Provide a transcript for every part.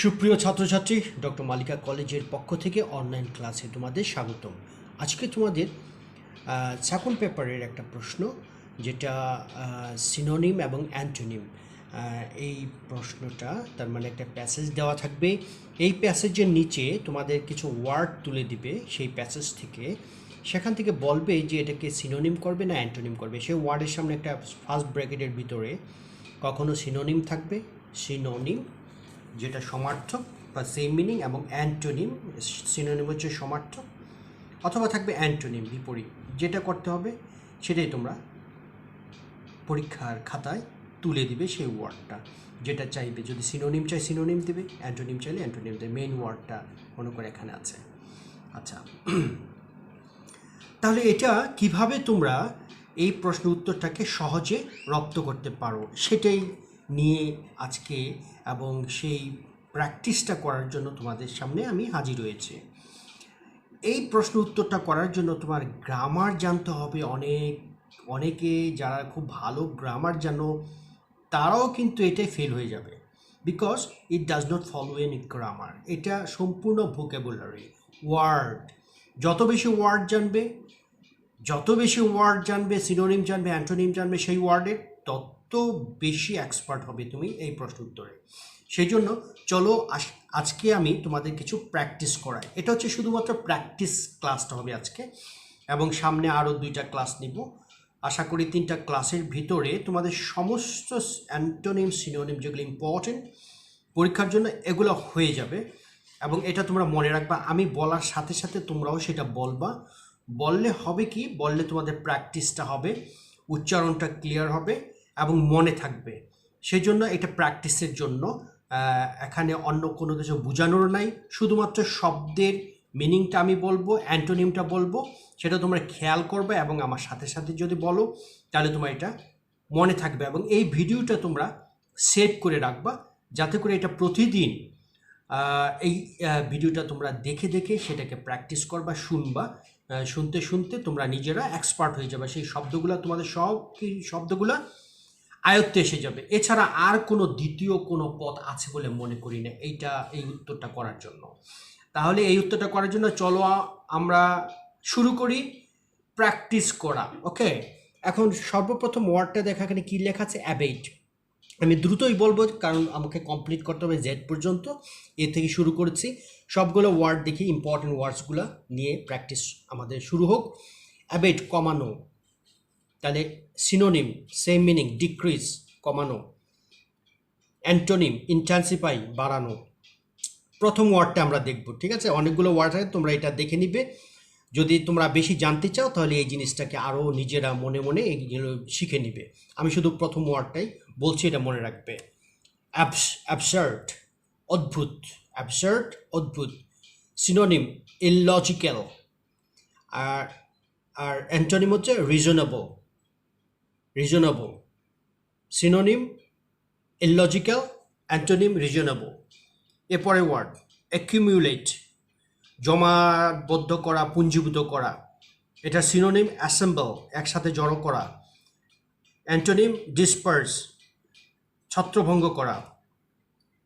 সুপ্রিয় ছাত্রছাত্রী, ডক্টর মালিকা কলেজের পক্ষ থেকে অনলাইন ক্লাসে তোমাদের স্বাগতম। আজকে তোমাদের সেকেন্ড পেপারের একটা প্রশ্ন, যেটা সিনোনিম এবং অ্যান্টোনিম। এই প্রশ্নটা তার মানে একটা প্যাসেজ দেওয়া থাকবে। এই প্যাসেজের নিচে তোমাদের কিছু ওয়ার্ড তুলে দিবে সেই প্যাসেজ থেকে। সেখান থেকে বলবে যে এটাকে সিনোনিম করবে না অ্যান্টোনিম করবে। সেই ওয়ার্ডের সামনে একটা ফার্স্ট ব্র্যাকেটের ভিতরে কখনো সিনোনিম থাকবে, সিনোনিম যেটা সমার্থক বা সেম মিনিং, এবং অ্যান্টোনিম, সিনোনিম হচ্ছে সমার্থক, অথবা থাকবে অ্যান্টোনিম বিপরীত। যেটা করতে হবে সেটাই তোমরা পরীক্ষার খাতায় তুলে দিবে, সেই ওয়ার্ডটা যেটা চাইবে। যদি সিনোনিম চাই সিনোনিম দেবে, অ্যান্টোনিম চাইলে অ্যান্টোনিম দেবে। মেইন ওয়ার্ডটা মনে করে এখানে আছে। আচ্ছা, তাহলে এটা কিভাবে তোমরা এই প্রশ্ন উত্তরটাকে সহজে রপ্ত করতে পারো সেটাই নিয়ে আজকে, এবং সেই প্র্যাকটিসটা করার জন্য তোমাদের সামনে আমি হাজির হয়েছি। এই প্রশ্ন উত্তরটা করার জন্য তোমার গ্রামার জানতে হবে। অনেকে যারা খুব ভালো গ্রামার জানো তারাও কিন্তু এটাই ফেল হয়ে যাবে, because it does not follow any grammar. এটা সম্পূর্ণ ভোকাবুলারি, ওয়ার্ড। যত বেশি ওয়ার্ড জানবে, সিনোনিম জানবে, অ্যান্টোনিম জানবে সেই ওয়ার্ডের, তত বেশি এক্সপার্ট হবে তুমি এই প্রশ্ন উত্তরে। সেই জন্য চলো আজকে আমি তোমাদের কিছু প্র্যাকটিস করাই। এটা হচ্ছে শুধুমাত্র প্র্যাকটিস ক্লাসটা হবে আজকে, এবং সামনে আরও 2টা ক্লাস নিব। আশা করি 3টা ক্লাসের ভিতরে তোমাদের সমস্ত অ্যান্টোনিম, সিনোনিম যেগুলো ইম্পর্টেন্ট পরীক্ষার জন্য, এগুলো হয়ে যাবে। এবং এটা তোমরা মনে রাখবা, আমি বলার সাথে সাথে তোমরাও সেটা বলবা। বললে হবে কি, বললে তোমাদের প্র্যাকটিসটা হবে, উচ্চারণটা ক্লিয়ার হবে এবং মনে থাকবে। সেই জন্য এটা প্র্যাকটিসের জন্য। এখানে অন্য কোনো কিছু বোঝানোর নাই, শুধুমাত্র শব্দের মিনিংটা আমি বলবো, অ্যান্টোনিমটা বলবো, সেটা তোমরা খেয়াল করবে এবং আমার সাথে সাথে যদি বলো তাহলে তোমার এটা মনে থাকবে। এবং এই ভিডিওটা তোমরা সেভ করে রাখবা, যাতে করে এটা প্রতিদিন এই ভিডিওটা তোমরা দেখে দেখে সেটাকে প্র্যাকটিস করবা, শুনবা। শুনতে শুনতে তোমরা নিজেরা এক্সপার্ট হয়ে যাবে। সেই শব্দগুলো তোমাদের শব্দগুলো আয়ত্তে এসে যাবে। এছাড়া আর কোনো দ্বিতীয় কোনো পথ আছে বলে মনে করি না এই উত্তরটা করার জন্য। তাহলে এই উত্তরটা করার জন্য চলো আমরা শুরু করি প্র্যাকটিস করা। ওকে, এখন সর্বপ্রথম ওয়ার্ডটা দেখা, এখানে কী লেখা আছে? অ্যাবেট। আমি দ্রুতই বলবো কারণ আমাকে কমপ্লিট করতে হবে জেড পর্যন্ত। এ থেকে শুরু করেছি, সবগুলো ওয়ার্ড দেখি, ইম্পর্টেন্ট ওয়ার্ডসগুলো নিয়ে প্র্যাকটিস আমাদের শুরু হোক। অ্যাবেট, কমানো। তাহলে সিনোনিম, সেম মিনিং, ডিক্রিজ, কমানো। অ্যান্টোনিম, ইন্টেন্সিফাই, বাড়ানো। প্রথম ওয়ার্ডটা আমরা দেখব, ঠিক আছে? অনেকগুলো ওয়ার্ড আছে, তোমরা এটা দেখে নিবে। যদি তোমরা বেশি জানতে চাও তাহলে এই জিনিসটাকে আরও নিজেরা মনে মনে এইগুলো শিখে নিবে। আমি শুধু প্রথম ওয়ার্ডটাই বলছি, এটা মনে রাখবে। অ্যাবসার্ড, অদ্ভুত। অ্যাবসার্ড, অদ্ভুত। Synonym, illogical. আর আর অ্যান্টোনিম হচ্ছে reasonable. Reasonable. Synonym illogical, antonym reasonable. এরপরে ওয়ার্ড অ্যাকিউমুলেট, জমাবদ্ধ করা, পুঞ্জীভূত করা। এটা সিনোনিম অ্যাসেম্বল, একসাথে জড়ো করা। অ্যান্টোনিম ডিসপার্স, ছত্রভঙ্গ করা।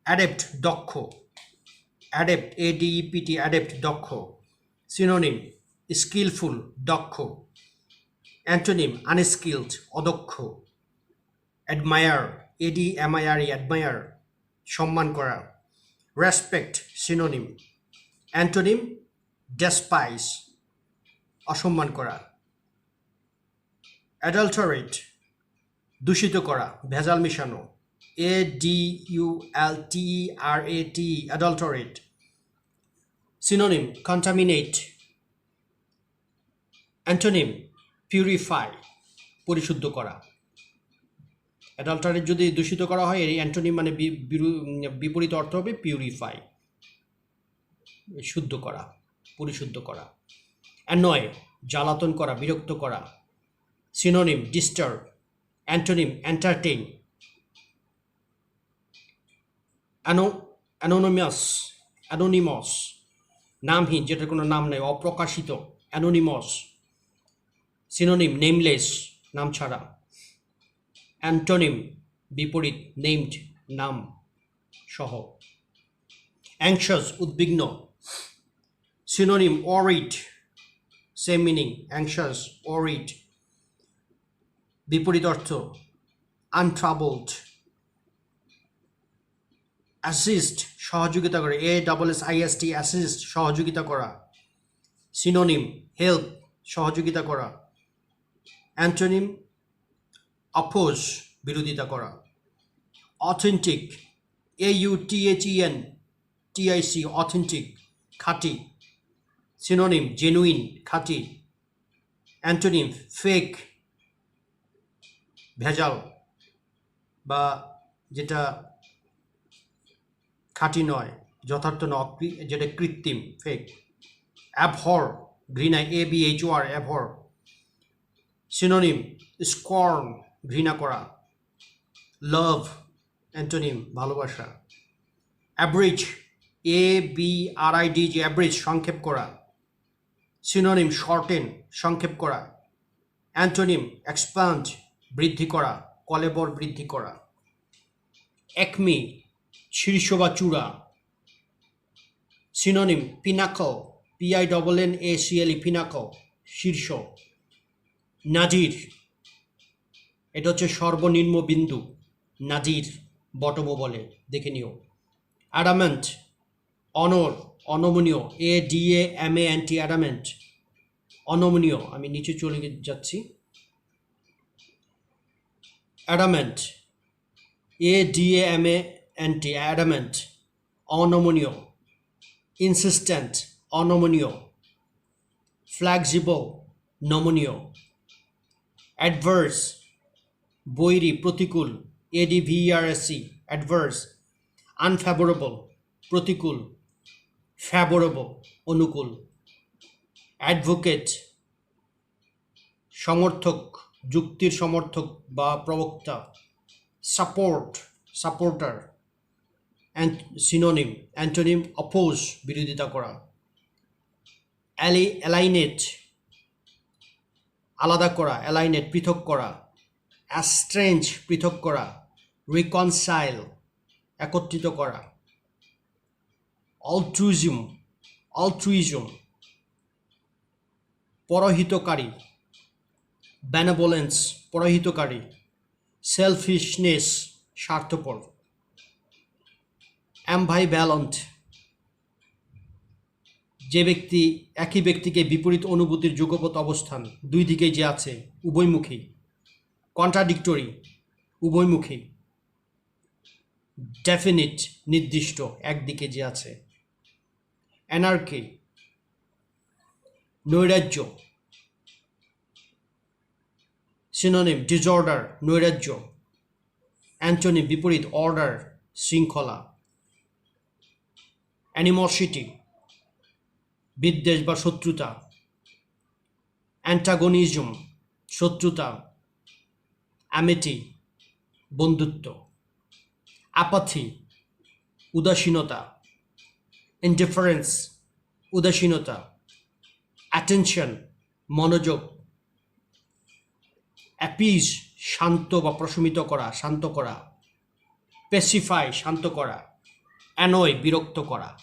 অ্যাডেপ্ট, দক্ষ। অ্যাডেপ্ট, ADEPT, অ্যাডেপ্ট, দক্ষ। সিনোনিম স্কিলফুল, দক্ষ। অ্যান্টোনিম আনস্কিলড, অদক্ষ। অ্যাডমায়ার, ADMIRE, অ্যাডমায়ার, সম্মান করা। Respect, synonym. অ্যান্টোনিম ডেসপাইস, অসম্মান করা। অ্যাডাল্টারেট, দূষিত করা, ভেজাল মিশানো। ADULTERAT, adulterate. Synonym contaminate. Antonym purify, পরিশুদ্ধ করা। অ্যাডাল্টারেট যদি দূষিত করা হয়, এই অ্যান্টোনিম মানে বিপরীত অর্থ হবে পিউরিফাই, শুদ্ধ করা, পরিশুদ্ধ করা। অ্যানয়, জ্বালাতন করা, বিরক্ত করা। Synonym disturb. Antonym entertain. Anonymous, anonymous, নামহীন, যেটার কোনো নাম নেই, অপ্রকাশিত, অ্যানোনিমাস। সিনোনিম নেমলেস, নাম ছাড়া। অ্যান্টোনিম বিপরীত, নেমড, নাম সহ। অ্যাংশাস উদ্বিগ্ন, synonym worried, same meaning anxious worried. বিপরীত অর্থ আনট্রাবলড। অ্যাসিস্ট সহযোগিতা করে, ASSIST অ্যাসিস্ট সহযোগিতা করা। সিনোনিম হেল্প সহযোগিতা করা। অ্যান্টোনিম অপোজ বিরোধিতা করা। অথেন্টিক AUTHENTIC অথেন্টিক খাঁটি। সিনোনিম জেনুইন খাঁটি। অ্যান্টোনিম ফেক ভেজাল বা যেটা খাঁটি নয়, যথার্থ নয়, যেটা কৃত্রিম ফেক। অ্যাবহর ঘৃণা, ABHOR অ্যাবহর। সিনোনিম স্কর্ন ঘৃণা করা। লাভ অ্যান্টোনিম ভালোবাসা। অ্যাব্রিজ ABRIDG অ্যাব্রিজ সংক্ষেপ করা। সিনোনিম শর্টেন সংক্ষেপ করা। অ্যান্টোনিম এক্সপ্যান্ড বৃদ্ধি করা, কলেবর বৃদ্ধি করা। একমি শীর্ষ বা চূড়া। সিনোনিম পিনাকল PINNACLE পিনাকল শীর্ষ। নাজির এটা হচ্ছে সর্বনিম্ন বিন্দু, নাজির বটমও বলে, দেখে নিও। অ্যাডামেন্ট অনর অনমনীয়, ADAMANT অ্যাডামেন্ট অনমনীয়। আমি নিচে চলে যাচ্ছি। অ্যাডামেন্ট ADAMANT অ্যাডামেন্ট অনমনীয়। ইনসিস্টেন্ট অনমনীয়। ফ্লেক্সিবল নমনীয়। অ্যাডভার্স বৈরী প্রতিকূল, ADVERSE অ্যাডভার্স। আনফেভারেবল প্রতিকূল, ফেভারেবল অনুকূল। অ্যাডভোকেট সমর্থক, যুক্তির সমর্থক বা প্রবক্তা। Support supporter. Synonym antonym oppose বিরোধিতা করা। অ্যালাইনেট আলাদা করা, অ্যালাইনেট পৃথক করা। অ্যাস্ট্রেঞ্জ পৃথক করা। রিকনসাইল একত্রিত করা। অলট্রুইজম পরহিতকারী। বেনেভোলেন্স পরহিতকারী। সেলফিশনেস স্বার্থপর। অ্যাম্বাইভ্যালেন্ট যে ব্যক্তি একই ব্যক্তিকে বিপরীত অনুভূতির যুগপৎ অবস্থান, দুই দিকেই যে আছে, উভয়মুখী। কন্ট্রাডিক্টরি উভয়মুখী। ডেফিনিট নির্দিষ্ট, একদিকে যে আছে। অ্যানার্কি নৈরাজ্য। সিনোনিম ডিসঅর্ডার নৈরাজ্য। অ্যান্টোনিম বিপরীত অর্ডার শৃঙ্খলা। অ্যানিমোসিটি বিদ্বেষ বা শত্রুতা। অ্যান্টাগনিজম শত্রুতা। অ্যামিটি বন্ধুত্ব। অ্যাপাথি উদাসীনতা। ইনডিফারেন্স উদাসীনতা। অ্যাটেনশন মনোযোগ। অ্যাপিজ শান্ত বা প্রশমিত করা, শান্ত করা। পেসিফাই শান্ত করা। অ্যানয় বিরক্ত করা।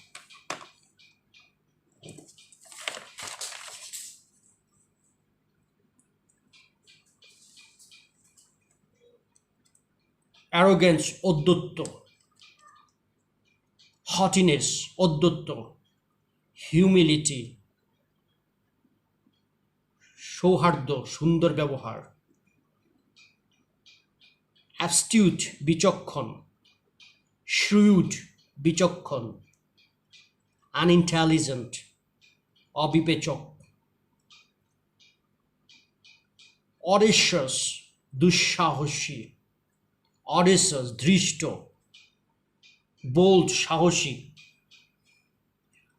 অ্যারোগেন্স ঔদ্ধত্য। হটিনেস ঔদ্ধত্য। হিউমিলিটি সৌহার্দ্য সুন্দর ব্যবহার। অ্যাবস্টিউট বিচক্ষণ। শ্রুড বিচক্ষণ। আনইন্টেলিজেন্ট অবিবেচক। অডেশাস দুঃসাহসী। অডেশাস ধৃষ্ট। বোল্ড সাহসী।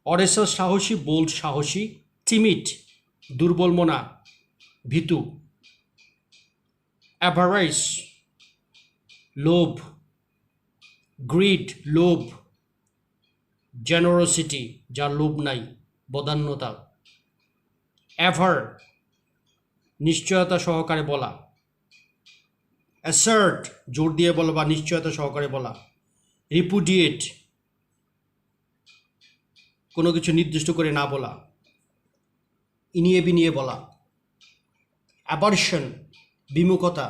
অডেশাস সাহসী, বোল্ড সাহসী। টিমিড দুর্বল মনা, ভীতু। অ্যাভারাইস লোভ। গ্রিড লোভ। জেনারোসিটি যার লোভ নাই, বদান্যতা। অ্যাভার নিশ্চয়তা সহকারে বলা। অ্যাসার্ট জোর দিয়ে বলা বা নিশ্চয়তা সহকারে বলা। রিপুডিয়েট কোনো কিছু নির্দিষ্ট করে না বলা, ইনিয়ে বিনিয়ে বলা। অ্যাভারশন, বিমুখতা,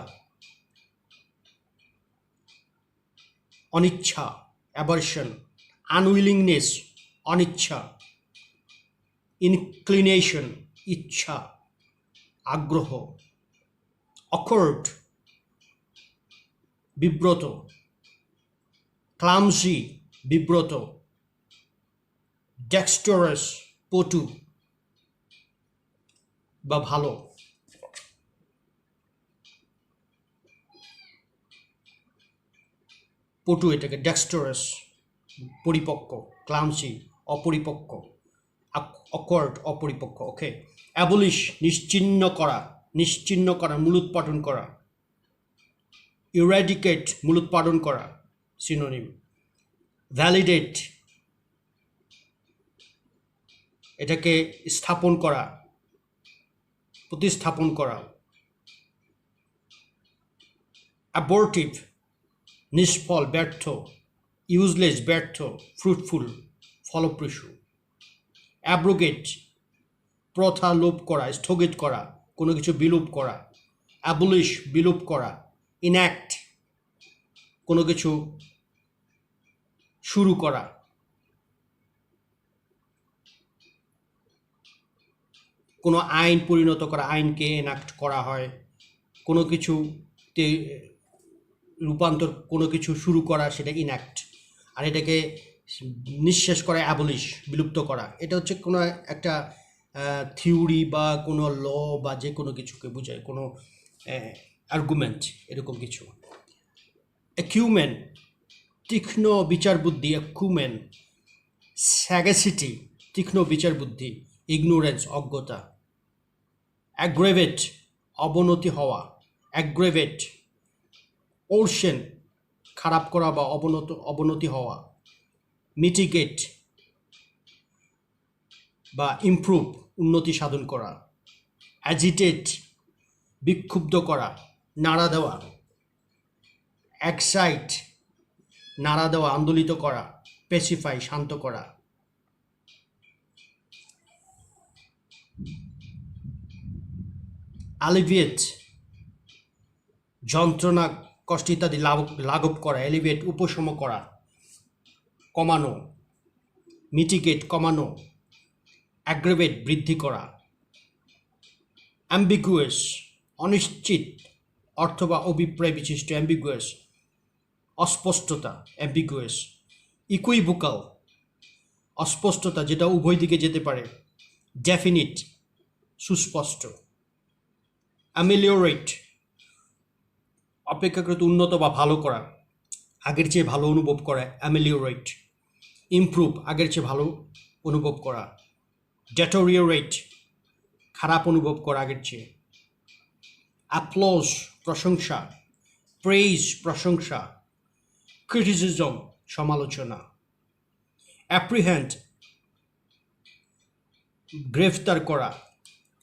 অনিচ্ছা, অ্যাভারশন। আনউইলিংনেস, অনিচ্ছা। ইনক্লিনেশন, ইচ্ছা, আগ্রহ। অকওয়ার্ড, বিব্রত। ক্লামসি, বিব্রত। ডেক্সটারাস, পটু বা ভালো। পটু, এটাকে ডেক্সটারাস, পরিপক্ক। ক্লামসি, অপরিপক্ক। অকওয়ার্ড, অপরিপক্ক। ওকে। অ্যাবলিশ, নিশ্চিহ্ন করা, নিশ্চিহ্ন করা, মূলোৎপাটন করা। ইরাডিকেট, মূলোৎপাটন করা, সিনোনিম। ভ্যালিডেট, এটাকে স্থাপন করা, প্রতিস্থাপন করা। অ্যাবর্টিভ, নিষ্ফল, ব্যর্থ। ইউজলেস, ব্যর্থ। ফ্রুটফুল, ফলপ্রসূ। অ্যাব্রোগেট, প্রথা লোপ করা, স্থগিত করা, কোনো কিছু বিলোপ করা। অ্যাবলিশ, বিলোপ করা। ইনঅ্যাক্ট, কোনো কিছু শুরু করা। কোনো আইন পরিণত করা, আইনকে এনাক্ট করা হয়। কোনো কিছুতে রূপান্তর, কোনো কিছু শুরু করা, সেটা ইনঅ্যাক্ট। আর এটাকে নিঃশেষ করা, অ্যাবলিশ, বিলুপ্ত করা। এটা হচ্ছে কোনো একটা থিওরি বা কোনো ল বা যে কোনো কিছুকে বোঝায়, কোনো আর্গুমেন্ট, এরকম কিছু। অ্যাকিউমেন, তীক্ষ্ণ বিচার বুদ্ধি, অ্যাকিউমেন। স্যাগাসিটি, তীক্ষ্ণ বিচার বুদ্ধি। ইগনোরেন্স, অজ্ঞতা। অ্যাগ্রেভেট, অবনতি হওয়া। অ্যাগ্রেভেট। ওরশেন, খারাপ করা বা অবনতি হওয়া। মিটিগেট বা ইমপ্রুভ, উন্নতি সাধন করা। অ্যাজিটেট, বিক্ষুব্ধ করা, নাড়া দেওয়া। এক্সাইট, নাড়া দেওয়া, আন্দোলিত করা। পেসিফাই, শান্ত করা। অ্যালিভিয়েট, যন্ত্রণা, কষ্ট ইত্যাদি লাঘব করা। এলিভেট, উপশম করা, কমানো। মিটিগেট, কমানো। অ্যাগ্রেভেট, বৃদ্ধি করা। অ্যাম্বিগুয়াস, অনিশ্চিত অর্থ বা অভিপ্রায় বিশিষ্ট। অ্যাম্বিগুয়াস, অস্পষ্টতা, অ্যাম্বিগুয়াস। ইকুইভোকাল, অস্পষ্টতা যেটা উভয় দিকে যেতে পারে। ডেফিনিট, সুস্পষ্ট। অ্যামেলিওরেট, অপেক্ষাকৃত উন্নত বা ভালো করা, আগের চেয়ে ভালো অনুভব করা। অ্যামেলিওরেট। ইমপ্রুভ, আগের চেয়ে ভালো অনুভব করা। ডেটোরিওরেট, খারাপ অনুভব করা আগের চেয়ে। অ্যাপ্লজ, প্রশংসা। প্রেইজ, প্রশংসা। ক্রিটিসিজম, সমালোচনা। অ্যাপ্রিহেন্ড, গ্রেফতার করা,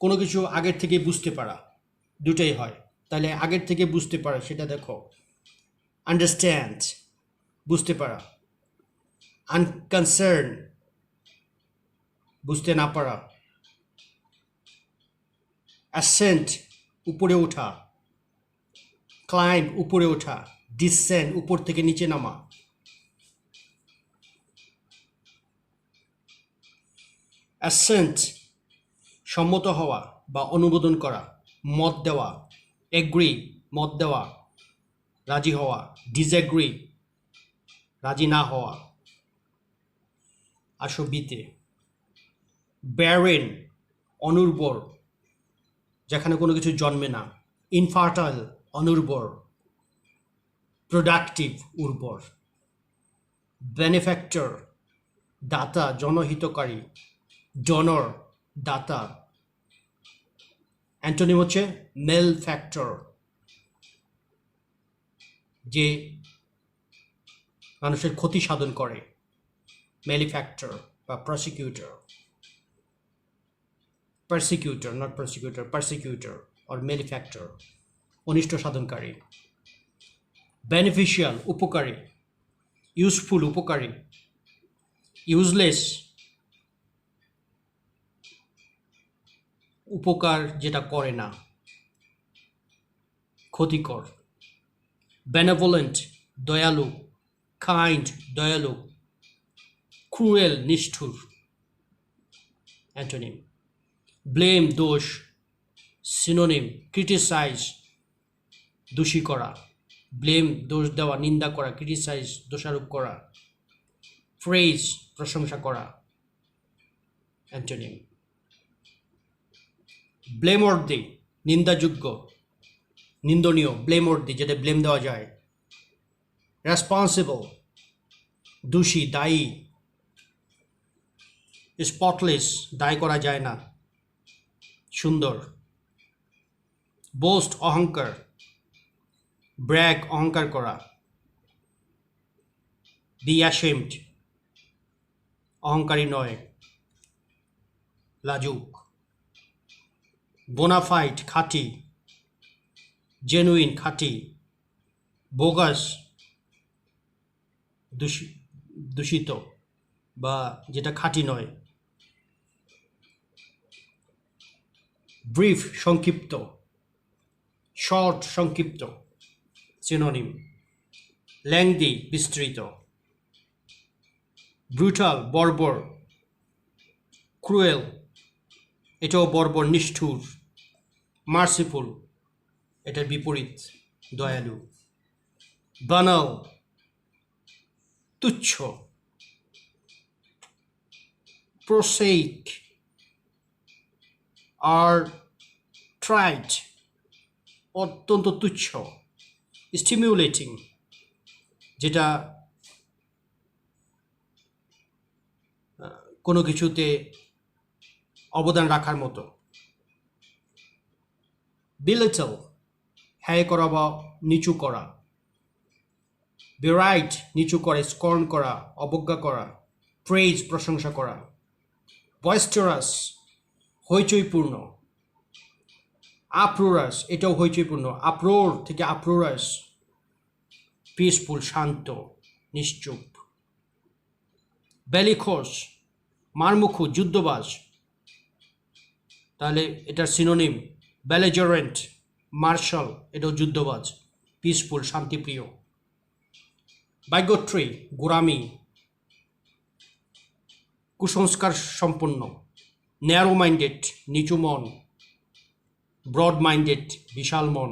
কোনো কিছু আগের থেকে বুঝতে পারা, দুটোই হয়। তাহলে আগের থেকে বুঝতে পারা, সেটা দেখো। আন্ডারস্ট্যান্ড, বুঝতে পারা। আনকনসার্ন, বুঝতে না পারা। অ্যাসেন্ট, উপরে ওঠা। ক্লাইম্ব, উপরে ওঠা। ডিসেন্ড, উপর থেকে নিচে নামা। অ্যাসেন্ট, সম্মত হওয়া বা অনুমোদন করা। মত দেওয়া। এগ্রি, মত দেওয়া, রাজি হওয়া। ডিসএগ্রি, রাজি না হওয়া। আসো বিতে। ব্যারেন, অনুর্বর, যেখানে কোনো কিছু জন্মে না। ইনফার্টাইল, অনুর্বর। প্রোডাক্টিভ, উর্বর। বেনিফ্যাক্টর, দাতা, জনহিতকারী। ডোনর, দাতা। অ্যান্টোনিম হচ্ছে মেলফ্যাক্টর, যে মানুষের ক্ষতি সাধন করে। মেলিফ্যাক্টর বা prosecutor. persecutor, not prosecutor, persecutor or malefactor, অনিষ্ট সাধনকারী। beneficial, উপকারী। useful, উপকারী। useless, উপকার যেটা করে না, ক্ষতিকর। বেনেভোলেন্ট দয়ালু, কাইন্ড দয়ালু, ক্রুয়েল নিষ্ঠুর। অ্যান্টোনিম। ব্লেম দোষ, সিনোনিম ক্রিটিসাইজ দোষী করা, ব্লেম দোষ দেওয়া, নিন্দা করা, ক্রিটিসাইজ দোষারোপ করা, প্রেজ প্রশংসা করা। অ্যান্টোনিম। ব্লেমওয়ার্দি নিন্দাযোগ্য, নিন্দনীয়, ব্লেমওয়ার্দি যেটা ব্লেম দেওয়া যায়। রেসপন্সিবল দোষী, দায়ী। স্পটলেস দায় করা যায় না, সুন্দর। বোস্ট অহংকার, ব্র্যাগ অহংকার করা। বি অ্যাশেমড অহংকারী নয়, লাজুক। বোনাফাইড খাঁটি, জেনুইন খাঁটি। বোগাস দূষিত বা যেটা খাঁটি নয়। ব্রিফ সংক্ষিপ্ত, শর্ট সংক্ষিপ্ত, সিনোনিম। ল্যাংদি বিস্তৃত। ব্রুটাল বর্বর, ক্রুয়েল এটাও বর্বর, নিষ্ঠুর। মার্সিফুল এটার বিপরীত, দয়ালু। বানাল তুচ্ছ। প্রোসেইক আর ট্রাইট অত্যন্ত তুচ্ছ। স্টিমিউলেটিং যেটা কোনো কিছুতে অবদান রাখার মতো। বিলিটল হ্যায় করা বা নিচু করা। বেরাইট নিচু করে, স্কর্ন করা, অবজ্ঞা করা। প্রেজ প্রশংসা করা। বয়েস্টারাস হইচইপূর্ণ। আপ্রোরাস এটাও হইচইপূর্ণ, আপ্রোর থেকে আপ্রোরাস। পিসফুল শান্ত, নিশ্চুপ। বেলিখোস মারমুখু, যুদ্ধবাজ। তাহলে এটার সিনোনিম বেলেজারেন্ট, মার্শাল এটাও যুদ্ধবাজ। পিসফুল শান্তিপ্রিয়। বাইগোট্রি গোরামি, কুসংস্কার সম্পন্ন। ন্যারো মাইন্ডেড নিচু মন। ব্রড মাইন্ডেড বিশাল মন।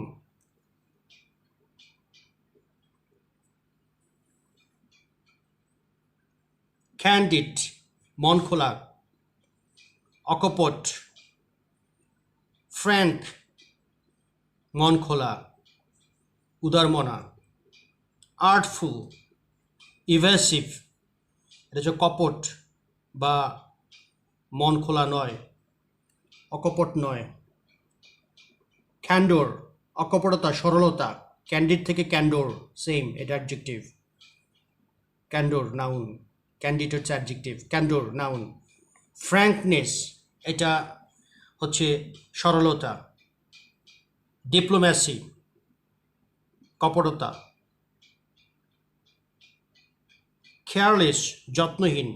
ক্যান্ডিড মন খোলা, অকপট। ফ্র্যাঙ্ক মন খোলা, উদারমনা। আর্টফুল ইভেসিভ এটা হচ্ছে কপট বা মন খোলা নয়, অকপট নয়। ক্যান্ডোর অকপটতা, সরলতা। ক্যান্ডিড থেকে ক্যান্ডোর সেম, এটা অ্যাডজেক্টিভ। ক্যান্ডোর নাউন, ক্যান্ডিড হচ্ছে অ্যাডজেক্টিভ, ক্যান্ডোর নাউন। ফ্র্যাঙ্কনেস এটা হচ্ছে সরলতা। ডিপ্লোম্যাসি কপটতা। কেয়ারলেস যত্নহীন।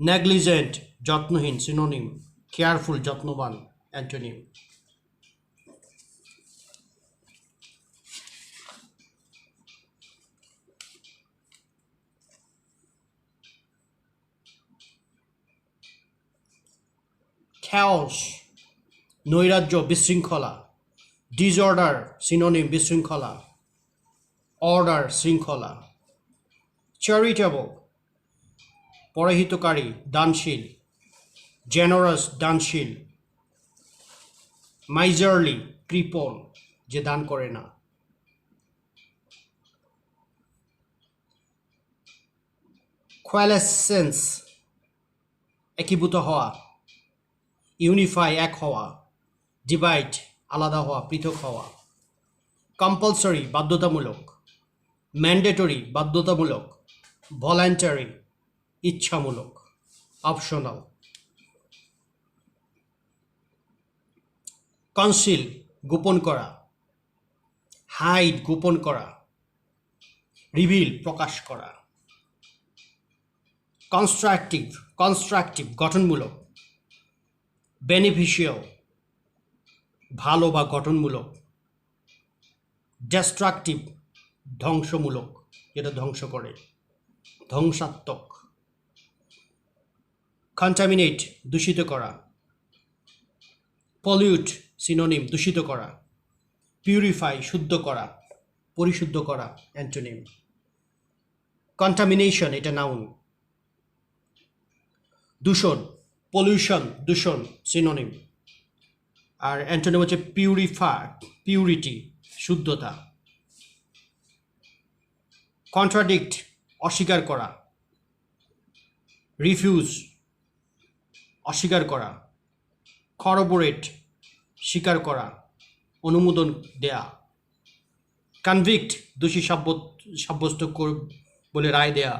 নেগলিজেন্ট যত্নহীন, সিনোনিম। কেয়ারফুল যত্নবান, অ্যান্টোনিম। খ্যাওস নৈরাজ্য, বিশৃঙ্খলা। ডিসঅর্ডার সিনোনিম, বিশৃঙ্খলা। অর্ডার শৃঙ্খলা। চ্যারিটেবল পরহিতকারী, দানশীল। জেনারাস দানশীল। মাইজারলি কৃপণ যে দান করে না। কোয়ালেসেন্স একীভূত হওয়া। ইউনিফাই এক হওয়া। ডিভাইড আলাদা হওয়া, পৃথক হওয়া। কম্পালসরি বাধ্যতামূলক। ম্যান্ডেটরি বাধ্যতামূলক। Voluntary ইচ্ছামূলক, optional. কনসিল গোপন করা। হাইড গোপন করা। রিভিল প্রকাশ করা। কনস্ট্রাকটিভ গঠনমূলক। বেনিফিশিয়াল ভালো বা গঠনমূলক, ডিস্ট্রাকটিভ ধ্বংসমূলক যেটা ধ্বংস করে, ধ্বংসাত্মক, কন্টামিনেট দূষিত করা, পলিউট সিনোনিম দূষিত করা, পিউরিফাই শুদ্ধ করা, পরিশুদ্ধ করা অ্যান্টোনিম, কন্টামিনেশন এটা নাউন, দূষণ পলিউশন দূষণ সিনোনিম, আর অ্যান্টোনিম হচ্ছে পিউরিফাই পিউরিটি শুদ্ধতা, কন্ট্রাডিক্ট অস্বীকার করা, রিফিউজ অস্বীকার করা, করবোরেট স্বীকার করা অনুমোদন দেয়া, কনভিক্ট দোষী সাব্যস্ত বলে রায় দেয়া,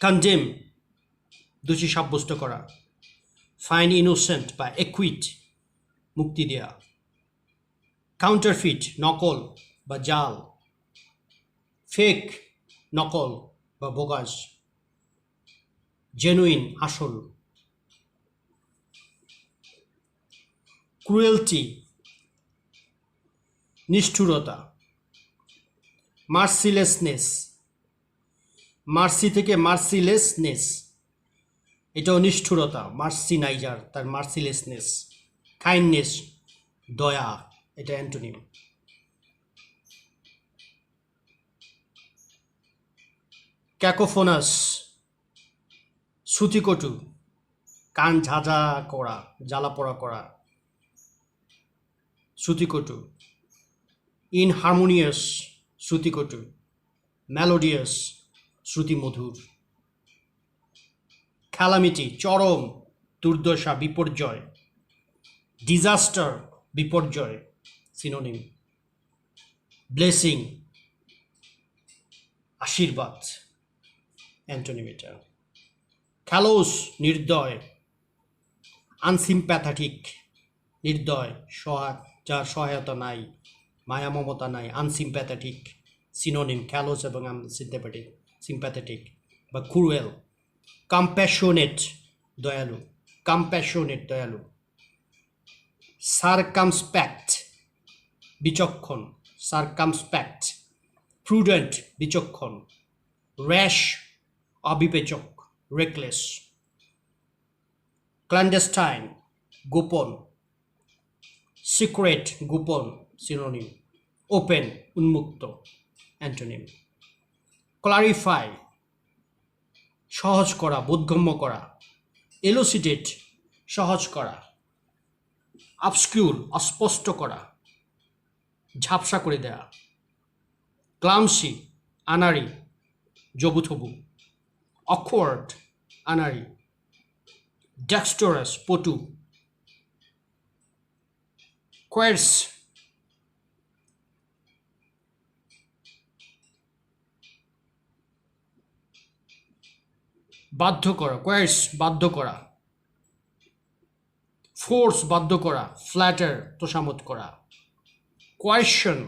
কনডেম দোষী সাব্যস্ত করা, ফাইন ইনোসেন্ট বা একুইট মুক্তি দেয়া, কাউন্টারফিট নকল বা জাল, ফেক নকল বা বোগাস, জেনুইন আসল, ক্রুয়েলটি নিষ্ঠুরতা, মার্সিলেসনেস মার্সি থেকে মার্সিলেসনেস এটাও নিষ্ঠুরতা, মার্সি নাইজার তার মার্সিলেসনেস, কাইন্ডনেস দয়া এটা অ্যান্টোনিম, ক্যাকোফোনাস শ্রুতিকটু কান ঝাঁঝা করা জ্বালাপোড়া করা শ্রুতিকটু, ইনহারমোনিয়াস শ্রুতিকটু, মেলোডিয়াস শ্রুতিমধুর, ক্যালামিটি চরম দুর্দশা বিপর্যয়, ডিজাস্টার বিপর্যয় সিনোনিম, ব্লেসিং আশীর্বাদ অ্যান্টোনিম এটা, ক্যালোস নির্দয়, আনসিম্প্যাথেটিক নির্দয় যার সহায়তা নাই মায়া মমতা নাই, আনসিম্প্যাথেটিক সিনোনিম ক্যালোস এবং সিম্প্যাথেটিক বা ক্রুয়েল, কম্প্যাশনেট দয়ালু, কম্প্যাশনেট দয়ালু, সারকামস্প্যাক্ট বিচক্ষণ, সারকামস্প্যাক্ট, প্রুডেন্ট বিচক্ষণ, র্যাশ অবিবেচক রেকলেস, ক্ল্যান্ডেস্টাইন গোপন, সিক্রেট গোপন সিনোনিম, ওপেন উন্মুক্ত অ্যান্টোনিম, ক্লারিফাই সহজ করা বোধগম্য করা, এলোসিটেট সহজ করা, অবস্কিউর অস্পষ্ট করা ঝাপসা করে দেয়া, ক্লামসি আনাড়ি জবুথবু, অকওয়ার্ড আনাড়ি, ডেক্সটোরাস পটু, কোয়ার্স বাধ্য করা, কোয়ার্স বাধ্য করা, ফোর্স বাধ্য করা, ফ্ল্যাটার তোষামত করা, কোয়েশন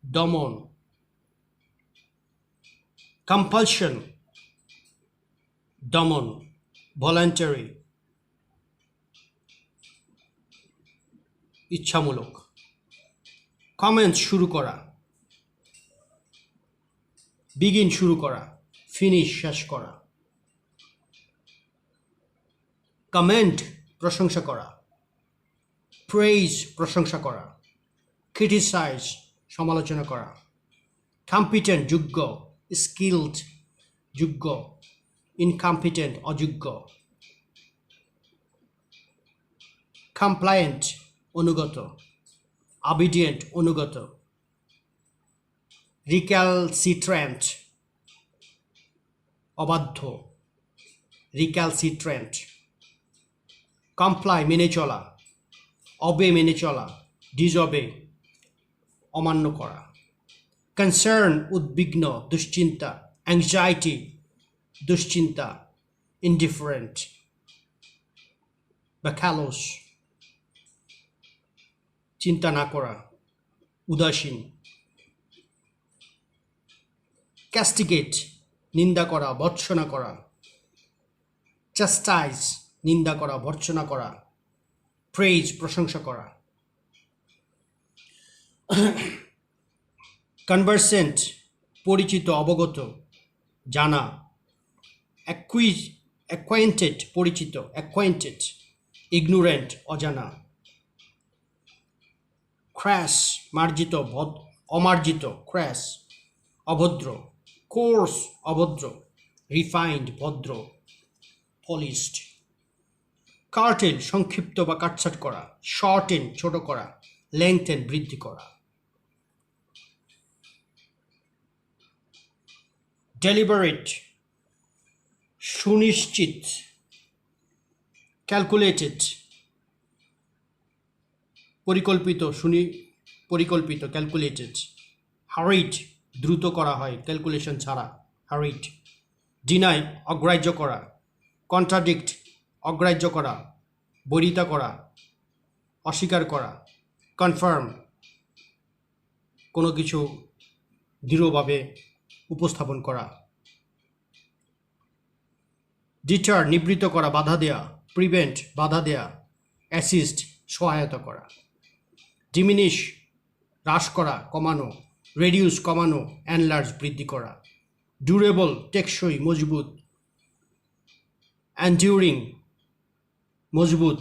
দমন, কম্পালশন দমন, ভলান্টারি ইচ্ছামূলক, কমেন্ট শুরু করা, বিগিন শুরু করা, ফিনিশ শেষ করা, কমেন্ট প্রশংসা করা, প্রেইজ প্রশংসা করা, ক্রিটিসাইজ সমালোচনা করা, কম্পিটেন্ট যোগ্য, স্কিলড যোগ্য, ইনকম্পিটেন্ট অযোগ্য, কমপ্লায়েন্ট অনুগত, অবিডিয়েন্ট অনুগত, রিক্যালসিট্রেন্ট অবাধ্য, রিক্যালসিট্রেন্ট, কমপ্লাই মেনে চলা, অবে মেনে চলা, ডিজবে অমান্য করা, কনসার্ন উদ্বিগ্ন দুশ্চিন্তা, অ্যাংজাইটি দুশ্চিন্তা, ইনডিফারেন্ট বা ক্যালোস চিন্তা না করা, উদাসীন, ক্যাস্টিগেট নিন্দা করা ভৎসনা করা, চাস্টাইজ নিন্দা করা, ভর্ৎসনা করা। প্রেজ, প্রশংসা করা। কনভারসেন্ট, পরিচিত, অবগত, জানা। অ্যাকোয়াইন্টেড, পরিচিত, অ্যাকোয়াইন্টেড। ইগনোরেন্ট, অজানা। ক্র্যাশ, মার্জিত, অমার্জিত, ক্র্যাশ, অভদ্র। কোর্স, অভদ্র। রিফাইন্ড, ভদ্র, পলিশড। কার্টেল, সংক্ষিপ্ত বা কাটছাট করা। শর্টেন, ছোট করা। লেংথেন, বৃদ্ধি করা। ডেলিবারেট, সুনিশ্চিত। ক্যালকুলেটেড, পরিকল্পিত, পরিকল্পিত, ক্যালকুলেটেড। হারিড, দ্রুত করা হয় ক্যালকুলেশন ছাড়া, হারিড। ডিনাই, অগ্রাহ্য করা। কন্ট্রাডিক্ট, অগ্রাহ্য করা, বৈরিতা করা, অস্বীকার করা। কনফার্ম, কোনো কিছু দৃঢ়ভাবে উপস্থাপন করা। ডিটার, নিবৃত্ত করা, বাধা দেয়া। প্রিভেন্ট, বাধা দেয়া। অ্যাসিস্ট, সহায়তা করা। ডিমিনিশ, হ্রাস করা, কমানো। রেডিউস, কমানো। এনলার্জ, বৃদ্ধি করা। ডিউরেবল, টেকসই, মজবুত। এন্ডিউরিং, মজবুত।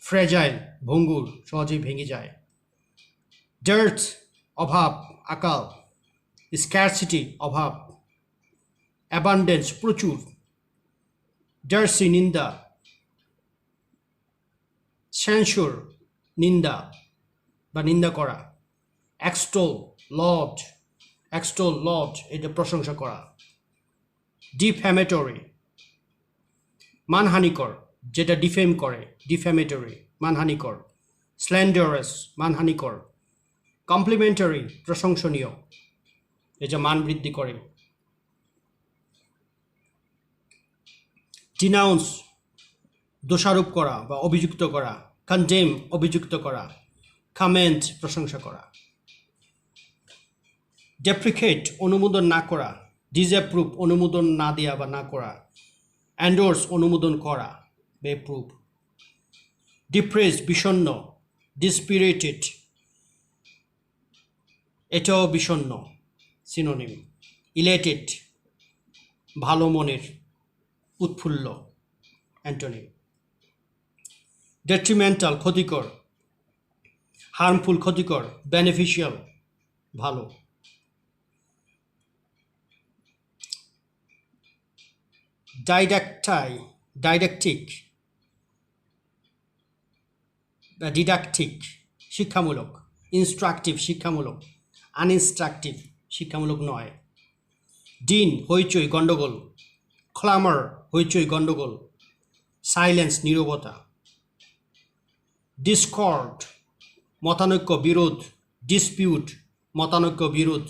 ফ্রেজাইল, ভঙ্গুর, সহজেই ভেঙে যায়। ডার্ট, অভাব, আকাল। স্ক্যারসিটি, অভাব। অ্যাবান্ডেন্স, প্রচুর। ডার্সি, নিন্দা। সেন্সুর, নিন্দা বা নিন্দা করা। Extol, Lord. এক্সটোল, লর্ড, এটা প্রশংসা করা। ডিফ্যামেটরি, মানহানিকর, যেটা ডিফেম করে, ডিফ্যামেটরি, মানহানিকর। স্ল্যান্ডারাস, মানহানিকর। কমপ্লিমেন্টারি, প্রশংসনীয়, এটা মান বৃদ্ধি করে। ডিনাউন্স, দোষারোপ করা বা অভিযুক্ত করা। কন্ডেম, অভিযুক্ত করা। কমেন্ট, প্রশংসা করা। ডেপ্রিকেট, অনুমোদন না করা। ডিসঅ্যাপ্রুভ, অনুমোদন না দেওয়া বা না করা। এন্ডোর্স, অনুমোদন করা, অ্যাপ্রুভ। ডিপ্রেস, বিষণ্ণ। ডিসপিরিটেড, এটাও বিষণ্ণ, সিনোনিম। ইলেটেড, ভালো মনের, উৎফুল্ল, অ্যান্টোনিম। ডেট্রিমেন্টাল, ক্ষতিকর। হার্মফুল, ক্ষতিকর। বেনিফিশিয়াল, ভালো। ডাইডাকটিক বা ডিডাকটিক, শিক্ষামূলক। ইনস্ট্রাকটিভ, শিক্ষামূলক। আনইনস্ট্রাকটিভ, শিক্ষামূলক নয়। ডিন, হইচই, গণ্ডগোল। ক্লামার, হইচই, গণ্ডগোল। সাইলেন্স, নীরবতা। ডিসকর্ড, মতানৈক্য, বিরোধ। ডিসপিউট, মতানৈক্য, বিরোধ।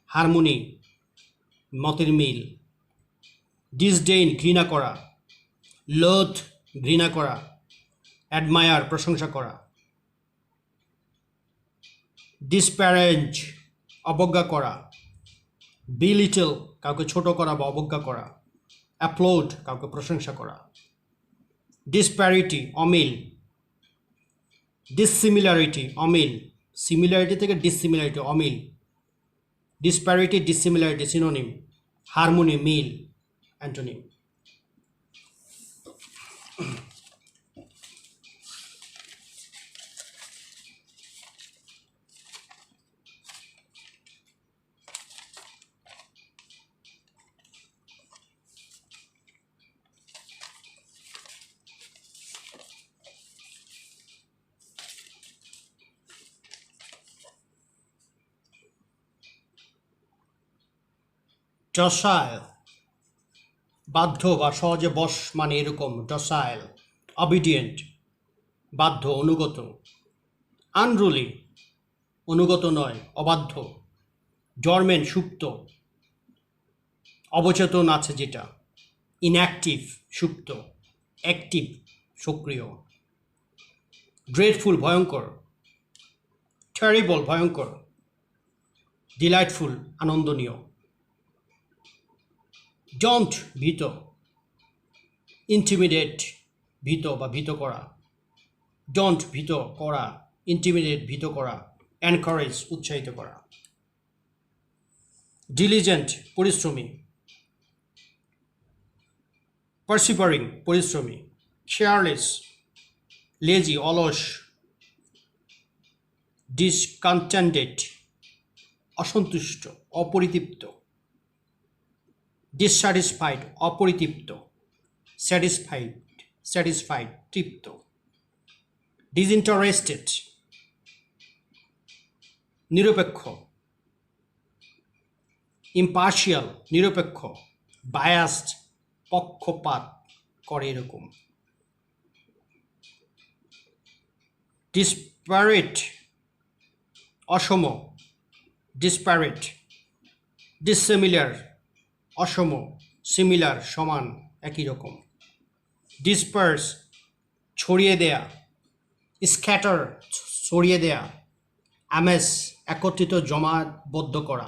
হারমোনি, মতের মিল। ডিসডেইন, ঘৃণা করা। লোথ, ঘৃণা করা। অ্যাডমায়ার, প্রশংসা করা। ডিসপ্যারেজ, অবজ্ঞা করা। বিলিটল, কাউকে ছোট করা বা অবজ্ঞা করা। অ্যাপ্লোড, কাউকে প্রশংসা করা। ডিসপ্যারিটি, অমিল। ডিসসিমিলারিটি, অমিল। সিমিলারিটি থেকে ডিসসিমিলারিটি, অমিল। Disparity, dissimilarity, synonym. হারমোনি, মিল, অ্যান্টোনিম। ডসাইল, বাধ্য বা সহজে বশ, মানে এরকম। ডসাইল, অবিডিয়েন্ট, বাধ্য, অনুগত। আনরুলি, অনুগত নয়, অবাধ্য। ডরমেন্ট, সুপ্ত, অবচেতন আছে যেটা। ইনঅ্যাক্টিভ, সুপ্ত। অ্যাক্টিভ, সক্রিয়। ড্রেডফুল, ভয়ঙ্কর। টেরিবল, ভয়ঙ্কর। ডিলাইটফুল, আনন্দনীয়। ডন্ট, ভীত। ইন্টিমিডেট, ভীত বা ভীত করা, ডোন্ট ভীত করা, ইন্টিমিডেট ভীত করা, এনকারেজ উৎসাহিত করা। ডিলিজেন্ট পরিশ্রমী, পার্সিভারিং পরিশ্রমী, কেয়ারলেস লেজি অলস, ডিসকন্টেন্টেড অসন্তুষ্ট অপরিতৃপ্ত, ডিসস্যাটিসফাইড অপরিতৃপ্ত, স্যাটিসফাইড তৃপ্ত, ডিসইন্টারেস্টেড নিরপেক্ষ, ইম্পার্শিয়াল নিরপেক্ষ, বায়াসড পক্ষপাত করে এরকম, ডিসপ্যারেট অসম, ডিসপ্যারেট, ডিসসিমিলার অসম, সিমিলার সমান একই রকম, ডিসপার্স ছড়িয়ে দেয়া, স্ক্যাটার ছড়িয়ে দেয়া, অ্যামেস একত্রিত জমাবদ্ধ করা,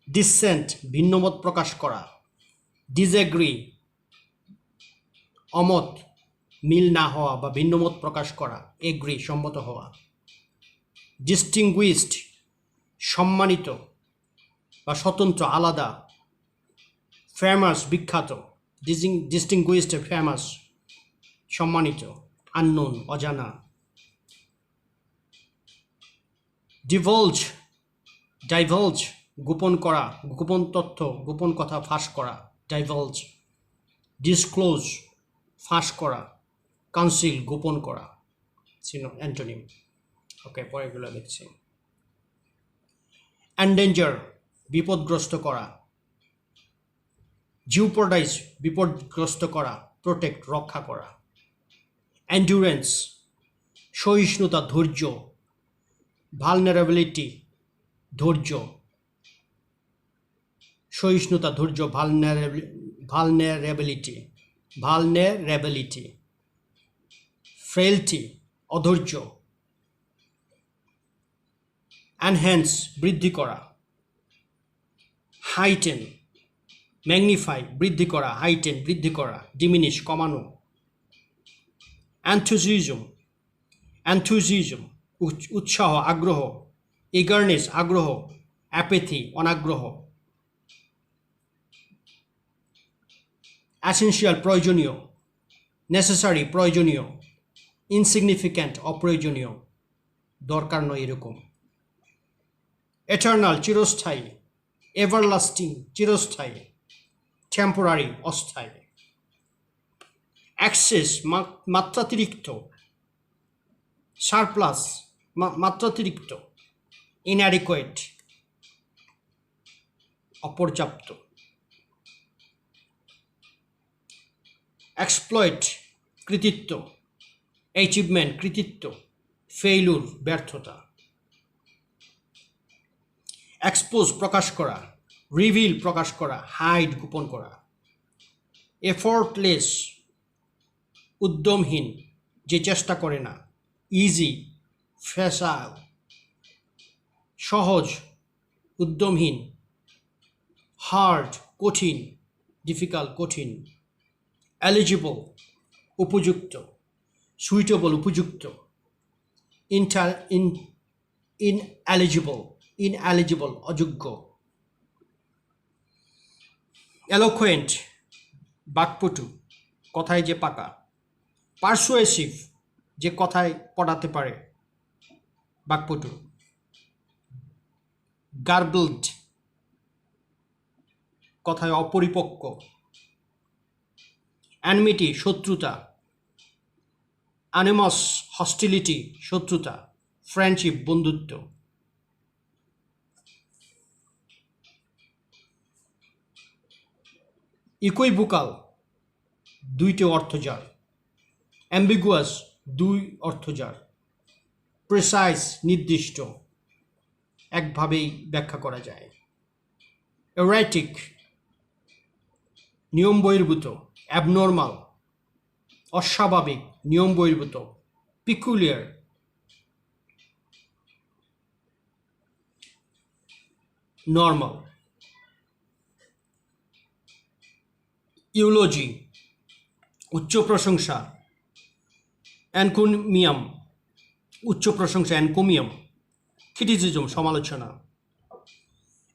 ডিসেন্ট ভিন্নমত প্রকাশ করা, ডিসএগ্রি অমত মিল না হওয়া বা ভিন্নমত প্রকাশ করা, এগ্রি সম্মত হওয়া, ডিস্টিংগুইশড সম্মানিত বা স্বতন্ত্র আলাদা, ফেমাস বিখ্যাত, ডিস্টিংগুইশড ফেমাস সম্মানিত, আননোন অজানা, ডাইভলজ গোপন করা, গোপন তথ্য গোপন কথা ফাঁস করা, ডাইভলজ, ডিসক্লোজ ফাঁস করা, কাউন্সিল গোপন করা, অ্যান্টোনিম। ওকে, পরেগুলো দেখছি। এন্ডেঞ্জার বিপদগ্রস্ত করা, জিওপোর্টাইজ বিপদগ্রস্ত করা, প্রোটেক্ট রক্ষা করা, এন্ডুরেন্স সহিষ্ণুতা ধৈর্য, ভালনারেবিলিটি ধৈর্য, সহিষ্ণুতা ধৈর্য, ভালনারেবিলিটি, ফ্রেলটি অধৈর্য, এনহ্যান্স বৃদ্ধি করা, হাইটেন ম্যাগনিফাই বৃদ্ধি করা, হাইটেন বৃদ্ধি করা, ডিমিনিশ কমানো, অ্যানথুজিজম উৎসাহ আগ্রহ, ইগারনেস আগ্রহ, অ্যাপেথি অনাগ্রহ, অ্যাসেনশিয়াল প্রয়োজনীয়, নেসেসারি প্রয়োজনীয়, ইনসিগনিফিক্যান্ট অপ্রয়োজনীয় দরকার নয় এরকম, এটার্নাল চিরস্থায়ী, এভারলাস্টিং চিরস্থায়ী, টেম্পোরারি অস্থায়ী, এক্সেস মাত্রাতিরিক্ত, সারপ্লাস মাত্রাতিরিক্ত, ইনঅ্যাডিকুয়েট অপর্যাপ্ত, এক্সপ্লয়েট কৃতিত্ব, অ্যাচিভমেন্ট কৃতিত্ব, ফেইলুর ব্যর্থতা, এক্সপোজ প্রকাশ করা, রিভিল প্রকাশ করা, হাইড গোপন করা, এফোর্টলেস উদ্যমহীন যে চেষ্টা করে না, ইজি ফ্যাসাইল সহজ উদ্যমহীন, হার্ড কঠিন, ডিফিকাল্ট কঠিন, এলিজিবল উপযুক্ত, সুইটেবল উপযুক্ত, ইনএলিজিবল অযোগ্য, এলোকুয়েন্ট বাকপটু কথায় যে পাকা, পারসুয়েসিভ যে কথায় পড়াতে পারে বাকপটু, গার্বলড কথায় অপরিপক্ক, অ্যানমিটি শত্রুতা, অ্যানিমাস হস্টিলিটি শত্রুতা, ফ্রেন্ডশিপ বন্ধুত্ব, ইকুইভোকাল দুইটি অর্থ যার, অ্যাম্বিগুয়াস দুই অর্থ যার, প্রিসাইজ নির্দিষ্ট একভাবেই ব্যাখ্যা করা যায়, এরাইটিক নিয়ম বহির্ভূত, অ্যাবনর্মাল অস্বাভাবিক নিয়ম বহির্ভূত, পিকুলিয়ার নর্মাল, ইউলজি উচ্চ প্রশংসা, এনকোমিয়াম, উচ্চ প্রশংসা এনকোমিয়াম। ক্রিটিসিজম, সমালোচনা।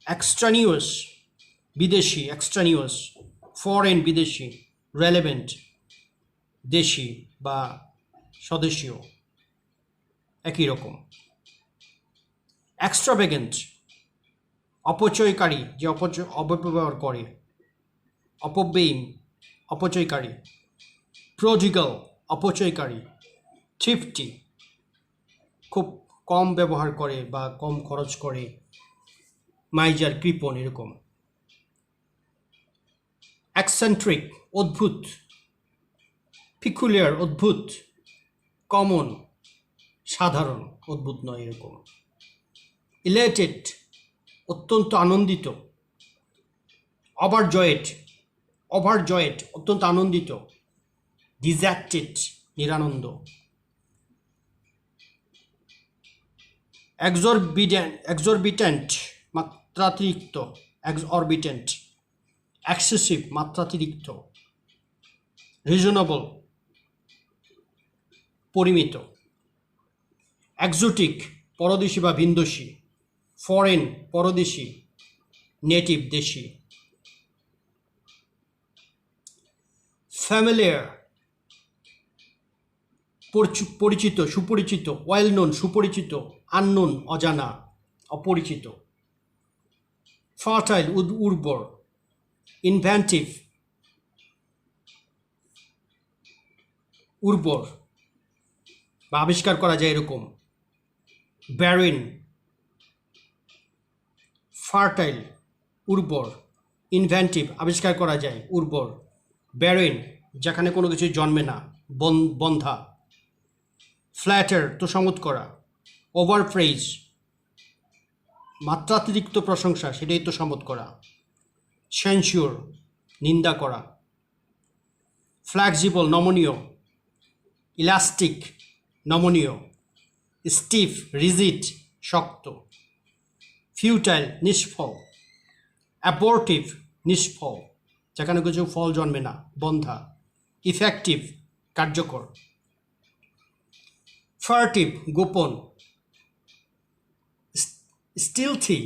এক্সট্রানিউয়াস, বিদেশি, এক্সট্রানিউয়াস। ফরেন, বিদেশি। রেলেভেন্ট, দেশি বা স্বদেশীয়, একই রকম। এক্সট্রাভেগেন্ট, অপচয়কারী, যে অপব্যবহার করে। অপব্যয়ী, অপচয়কারী। প্রডিগাল, অপচয়কারী। থ্রিফটি, খুব কম ব্যবহার করে বা কম খরচ করে। মাইজার, কৃপণ, এরকম। এক্সেন্ট্রিক, অদ্ভুত। পিকুলিয়ার, অদ্ভুত। কমন, সাধারণ, অদ্ভুত নয়, এরকম। ইলেটেড, অত্যন্ত আনন্দিত। ওভারজয়েড, ওভারজয়েড, অত্যন্ত আনন্দিত। ডিজ্যাক্টেড, নিরানন্দ। এক্সরবিট্যান্ট, মাত্রাতিরিক্ত। এক্সঅরবিট্যান্ট। এক্সেসিভ, মাত্রাতিরিক্ত। রিজনেবল, পরিমিত। এক্সোটিক, পরদেশী বা ভিনদেশী। ফরেন, পরদেশী। নেটিভ, দেশি। ফ্যামিলিয়ার, পরিচিত, সুপরিচিত। ওয়েল নোন, সুপরিচিত। আননোন, অজানা, অপরিচিত। ফার্টাইল, উর্বর। ইনভেন্টিভ, উর্বর বা আবিষ্কার করা যায় এরকম। ব্যারিন, ফার্টাইল, উর্বর। ইনভেন্টিভ, আবিষ্কার করা যায়, উর্বর। ব্যারিন, যেখানে কোনো কিছু জন্মে না, বন্ধা। ফ্ল্যাটার, তোষামোদ করা। ওভারপ্রেইজ, মাত্রাতিরিক্ত প্রশংসা, সেটাই তোষামোদ করা। সেন্সিওর, নিন্দা করা। ফ্লেক্সিবল, নমনীয়। ইলাস্টিক, নমনীয়। স্টিফ, রিজিড, শক্ত। ফিউটাইল, নিষ্ফল। অ্যাবর্টিভ, নিষ্ফল, যেখানে কিছু ফল জন্মে না, বন্ধা। ইফেক্টিভ, কার্যকর। ফার্টিভ, গোপন। স্টিলথি,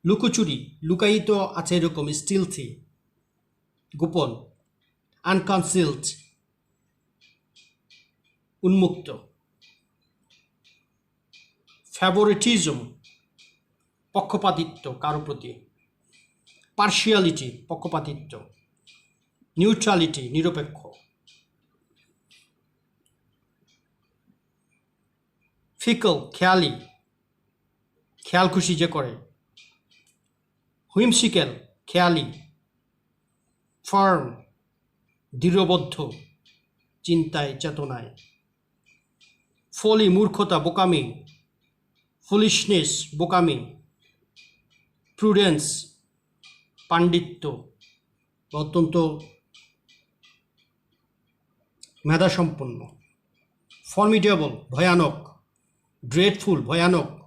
লুকোচুরি, লুকায়িত আছে এরকম। স্টিলথি, গোপন। আনকনসিলড, উন্মুক্ত। ফেভারিটিজম, পক্ষপাতিত্ব কারো প্রতি। পার্শিয়ালিটি, পক্ষপাতিত্ব। নিউট্রালিটি, নিরপেক্ষ। ফিকল, খেয়ালি, খেয়াল খুশি যে করে। হুইমসিক্যাল, খেয়ালি। ফার্ম, দৃঢ়বদ্ধ, চিন্তায়, চেতনায়। ফলি, মূর্খতা, বোকামি। ফুলিশনেস, বোকামি। প্রুডেন্স, পাণ্ডিত্য, অত্যন্ত মেধাসম্পন্ন। ফর্মিডেবল, ভয়ানক। ড্রেডফুল, ভয়ানক।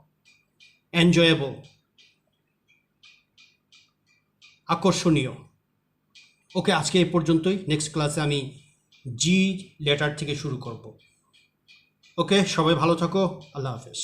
এনজয়েবল, আকর্ষণীয়। ওকে, আজকে এই পর্যন্তই। নেক্সট ক্লাসে আমি জি লেটার থেকে শুরু করব। ওকে, সবাই ভালো থাকো। আল্লাহ হাফেজ।